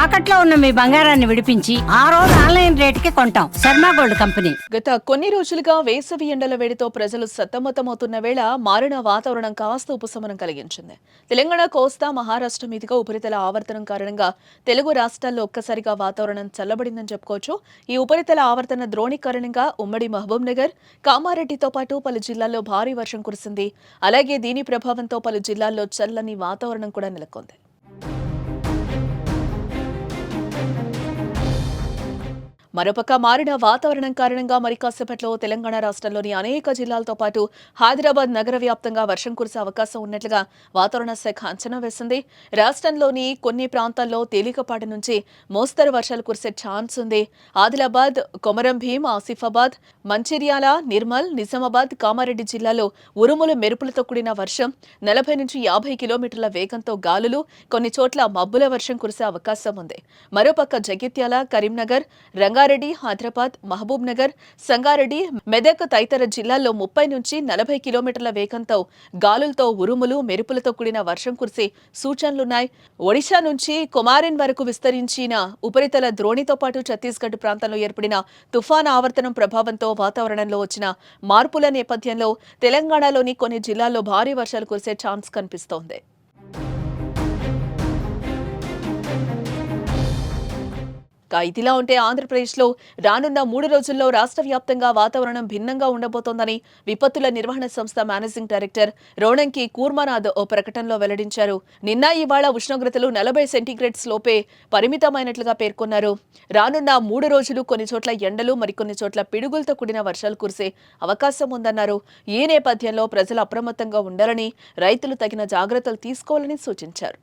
తాకట్లో ఉన్న మీ బంగారాన్ని విడిపించి ఆ రోజు ఆన్లైన్ రేటుకి కొంటాం. Sharma gold company. గత కొన్ని రోజులుగా వేసవి ఎండల వేడితో ప్రజలు సతమతమవుతున్న వేళ మారిన వాతావరణం కాస్త ఉపశమనం కలిగించింది. తెలంగాణ, కోస్తా, మహారాష్ట్ర మీదుగా ఉపరితల ఆవర్తనం కారణంగా తెలుగు రాష్ట్రాల్లో ఒక్కసారిగా వాతావరణం చల్లబడిందని చెప్పుకోవచ్చు. ఈ ఉపరితల ఆవర్తన ద్రోణి కారణంగా ఉమ్మడి మహబూబ్ నగర్, కామారెడ్డితో పాటు పలు జిల్లాల్లో భారీ వర్షం కురిసింది. అలాగే దీని ప్రభావంతో పలు జిల్లాల్లో చల్లని వాతావరణం కూడా నెలకొంది. మరోపక్క మారిన వాతావరణం కారణంగా మరి కాసేపట్లో తెలంగాణ రాష్ట్రంలోని అనేక జిల్లాలతో పాటు హైదరాబాద్ నగర వ్యాప్తంగా వర్షం కురిసే అవకాశం ఉన్నట్లుగా వాతావరణ శాఖ అంచనా వేసింది. రాష్ట్రంలోని కొన్ని ప్రాంతాల్లో తేలికపాటి నుంచి మోస్తరు వర్షాలు కురిసే ఛాన్స్ ఉంది. ఆదిలాబాద్, కొమరం భీం, ఆసిఫాబాద్, మంచిర్యాల, నిర్మల్, నిజామాబాద్, కామారెడ్డి జిల్లాలో ఉరుములు మెరుపులతో కూడిన వర్షం, 40 నుంచి 50 కిలోమీటర్ల వేగంతో గాలులు, కొన్ని చోట్ల మబ్బుల వర్షం కురిసే అవకాశం ఉంది. మరోపక్క జగిత్యాల, కరీంనగర్, రంగారెడ్డి, హైదరాబాద్, మహబూబ్ నగర్, సంగారెడ్డి, మెదక్ తదితర జిల్లాల్లో 30 నుంచి 40 కిలోమీటర్ల వేగంతో గాలులతో ఉరుములు మెరుపులతో కూడిన వర్షం కురిసే సూచనలున్నాయి. ఒడిశా నుంచి కొమారిన్ వరకు విస్తరించిన ఉపరితల ద్రోణితో పాటు ఛత్తీస్గఢ్ ప్రాంతంలో ఏర్పడిన తుఫాను ఆవర్తనం ప్రభావంతో వాతావరణంలో వచ్చిన మార్పుల నేపథ్యంలో తెలంగాణలోని కొన్ని జిల్లాల్లో భారీ వర్షాలు కురిసే ఛాన్స్ కనిపిస్తోంది. ఇదిలా ఉంటే ఆంధ్రప్రదేశ్లో రానున్న 3 రోజుల్లో రాష్ట్ర వ్యాప్తంగా వాతావరణం భిన్నంగా ఉండబోతోందని విపత్తుల నిర్వహణ సంస్థ మేనేజింగ్ డైరెక్టర్ రోణంకి కూర్మానాథ్ ఓ ప్రకటనలో వెల్లడించారు. నిన్న ఇవాళ ఉష్ణోగ్రతలు 40 సెంటీగ్రేడ్స్ లోపే పరిమితమైనట్లుగా పేర్కొన్నారు. రానున్న 3 రోజులు కొన్ని చోట్ల ఎండలు, మరికొన్ని చోట్ల పిడుగులతో కూడిన వర్షాలు కురిసే అవకాశం ఉందన్నారు. ఈ నేపథ్యంలో ప్రజలు అప్రమత్తంగా ఉండాలని, రైతులు తగిన జాగ్రత్తలు తీసుకోవాలని సూచించారు.